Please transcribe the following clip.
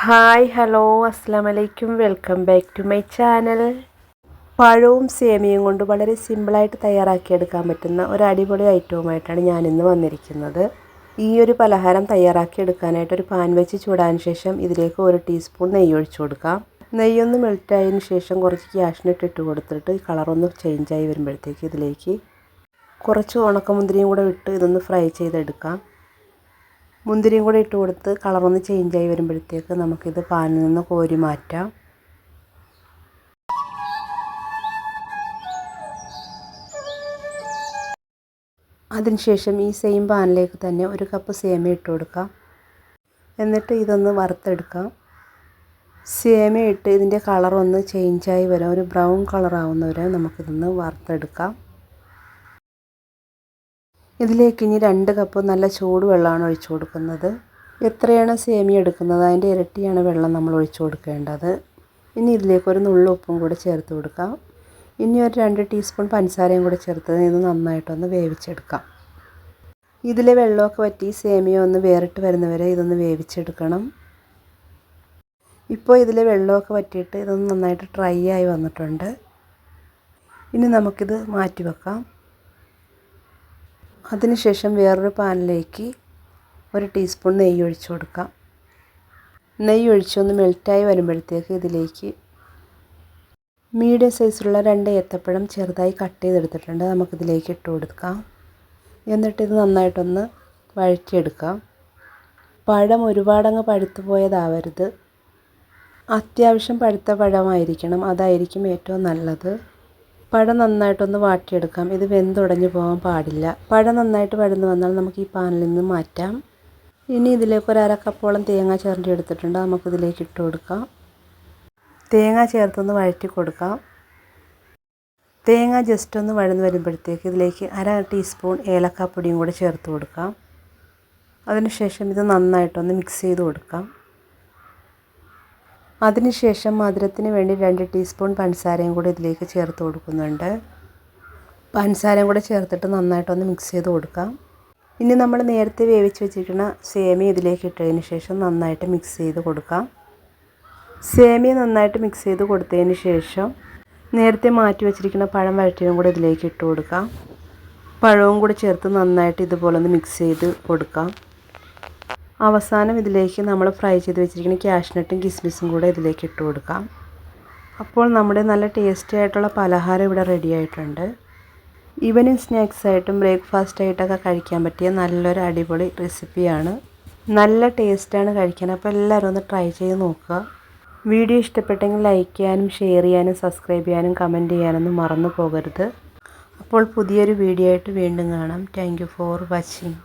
Hi hello അസ്സലാമലൈക്കും welcome back to my channel. പഴവും സേമിയയും കൊണ്ട് വളരെ സിമ്പിളായിട്ട് തയ്യാറാക്കിയെടുക്കാൻ പറ്റുന്ന ഒരു അടിപൊളി ഐറ്റവുമായിട്ടാണ് ഞാനിന്ന് വന്നിരിക്കുന്നത്. ഈ ഒരു പലഹാരം തയ്യാറാക്കിയെടുക്കാനായിട്ട് ഒരു പാൻ വെച്ച് ചൂടാൻ ശേഷം ഇതിലേക്ക് 1 ടീസ്പൂൺ നെയ്യ് ഒഴിച്ചു കൊടുക്കാം. നെയ്യൊന്ന് മെൽറ്റായതിന് ശേഷം കുറച്ച് ക്യാഷ്നട്ട് ഇട്ട് കൊടുത്തിട്ട് കളറൊന്ന് ചേഞ്ചായി വരുമ്പോഴത്തേക്ക് ഇതിലേക്ക് കുറച്ച് ഉണക്കമുന്തിരിയും കൂടെ ഇട്ട് ഇതൊന്ന് ഫ്രൈ ചെയ്തെടുക്കാം. മുന്തിരിയും കൂടെ ഇട്ട് കൊടുത്ത് കളറൊന്ന് ചേഞ്ചായി വരുമ്പോഴത്തേക്ക് നമുക്കിത് പാനിൽ നിന്ന് കോരി മാറ്റാം. അതിനുശേഷം ഈ സെയിം പാനിലേക്ക് തന്നെ 1 കപ്പ് സേമിയ ഇട്ട് കൊടുക്കാം. എന്നിട്ട് ഇതൊന്ന് വറുത്തെടുക്കാം. സേമിയ ഇട്ട് ഇതിൻ്റെ കളറൊന്ന് ചേഞ്ചായി വരാം, ഒരു ബ്രൗൺ കളറാവുന്നവരെ നമുക്കിതൊന്ന് വറുത്തെടുക്കാം. ഇതിലേക്ക് ഇനി 2 കപ്പ് നല്ല ചൂടുവെള്ളമാണ് ഒഴിച്ചു കൊടുക്കുന്നത്. എത്രയാണ് സേമിയ എടുക്കുന്നത് അതിൻ്റെ ഇരട്ടിയാണ് വെള്ളം നമ്മൾ ഒഴിച്ചു കൊടുക്കേണ്ടത്. ഇനി ഇതിലേക്ക് ഒരു നുള്ളു ഉപ്പും കൂടി ചേർത്ത് കൊടുക്കാം. ഇനി ഒരു 2 ടീസ്പൂൺ പഞ്ചസാരയും കൂടി ചേർത്ത് ഇത് നന്നായിട്ടൊന്ന് വേവിച്ചെടുക്കാം. ഇതിലെ വെള്ളമൊക്കെ വറ്റി സേമിയ ഒന്ന് വേറിട്ട് വരുന്നവരെ ഇതൊന്ന് വേവിച്ചെടുക്കണം. ഇപ്പോൾ ഇതിലെ വെള്ളമൊക്കെ വറ്റിയിട്ട് ഇതൊന്ന് നന്നായിട്ട് ഡ്രൈ ആയി വന്നിട്ടുണ്ട്. ഇനി നമുക്കിത് മാറ്റി വെക്കാം. അതിനുശേഷം വേറൊരു പാനിലേക്ക് 1 ടീസ്പൂൺ നെയ്യ് ഒഴിച്ചു കൊടുക്കാം. നെയ്യ് ഒഴിച്ചൊന്ന് മെൽറ്റായി വരുമ്പോഴത്തേക്ക് ഇതിലേക്ക് മീഡിയം സൈസിലുള്ള 2 ഏത്തപ്പഴം ചെറുതായി കട്ട് ചെയ്തെടുത്തിട്ടുണ്ട്, നമുക്കിതിലേക്ക് ഇട്ട് കൊടുക്കാം. എന്നിട്ടിത് നന്നായിട്ടൊന്ന് വഴറ്റിയെടുക്കാം. പഴം ഒരുപാടങ്ങ് പഴുത്തു പോയതാവരുത്, അത്യാവശ്യം പഴുത്ത പഴമായിരിക്കണം, അതായിരിക്കും ഏറ്റവും നല്ലത്. പഴം നന്നായിട്ടൊന്ന് വാട്ടിയെടുക്കാം. ഇത് വെന്തുടഞ്ഞു പോകാൻ പാടില്ല. പഴം നന്നായിട്ട് വഴന്നു വന്നാൽ നമുക്ക് ഈ പാനിൽ നിന്ന് മാറ്റാം. ഇനി ഇതിലേക്ക് 1/2 കപ്പോളം തേങ്ങ ചിരണ്ടി എടുത്തിട്ടുണ്ട്, നമുക്കിതിലേക്ക് ഇട്ട് കൊടുക്കാം. തേങ്ങ ചേർത്തൊന്ന് വഴറ്റി കൊടുക്കാം. തേങ്ങ ജസ്റ്റ് ഒന്ന് വഴന്നു വരുമ്പോഴത്തേക്ക് ഇതിലേക്ക് 1/2 ടീസ്പൂൺ ഏലക്കാപ്പൊടിയും കൂടി ചേർത്ത് കൊടുക്കാം. അതിനുശേഷം ഇത് നന്നായിട്ടൊന്ന് മിക്സ് ചെയ്ത് കൊടുക്കാം. അതിനുശേഷം മധുരത്തിന് വേണ്ടി 2 ടീസ്പൂൺ പഞ്ചസാരയും കൂടി ഇതിലേക്ക് ചേർത്ത് കൊടുക്കുന്നുണ്ട്. പഞ്ചസാരയും കൂടെ ചേർത്തിട്ട് നന്നായിട്ടൊന്ന് മിക്സ് ചെയ്ത് കൊടുക്കാം. ഇനി നമ്മൾ നേരത്തെ വേവിച്ച് വെച്ചിരിക്കുന്ന സേമിയ ഇതിലേക്ക് ഇട്ടതിന് ശേഷം നന്നായിട്ട് മിക്സ് ചെയ്ത് കൊടുക്കാം. സേമിയ നന്നായിട്ട് മിക്സ് ചെയ്ത് കൊടുത്തതിന് ശേഷം നേരത്തെ മാറ്റി വെച്ചിരിക്കുന്ന പഴം വഴറ്റിയതും കൂടെ ഇതിലേക്ക് ഇട്ട് കൊടുക്കാം. പഴവും കൂടി ചേർത്ത് നന്നായിട്ട് ഇതുപോലെ ഒന്ന് മിക്സ് ചെയ്ത് കൊടുക്കാം. അവസാനം ഇതിലേക്ക് നമ്മൾ ഫ്രൈ ചെയ്ത് വെച്ചിരിക്കുന്ന ക്യാഷ്നട്ടും കിസ്മിസും കൂടെ ഇതിലേക്ക് ഇട്ട് കൊടുക്കാം. അപ്പോൾ നമ്മുടെ നല്ല ടേസ്റ്റി ആയിട്ടുള്ള പലഹാരം ഇവിടെ റെഡി ആയിട്ടുണ്ട്. ഈവനിങ് സ്നാക്സ് ആയിട്ടും ബ്രേക്ക്ഫാസ്റ്റ് ആയിട്ടൊക്കെ കഴിക്കാൻ പറ്റിയ നല്ലൊരു അടിപൊളി റെസിപ്പിയാണ്. നല്ല ടേസ്റ്റാണ് കഴിക്കാൻ. അപ്പോൾ എല്ലാവരും ഒന്ന് ട്രൈ ചെയ്ത് നോക്കുക. വീഡിയോ ഇഷ്ടപ്പെട്ടെങ്കിൽ ലൈക്ക് ചെയ്യാനും ഷെയർ ചെയ്യാനും സബ്സ്ക്രൈബ് ചെയ്യാനും കമൻറ്റ് ചെയ്യാനൊന്നും മറന്നു പോകരുത്. അപ്പോൾ പുതിയൊരു വീഡിയോ ആയിട്ട് വീണ്ടും കാണാം. Thank you for watching.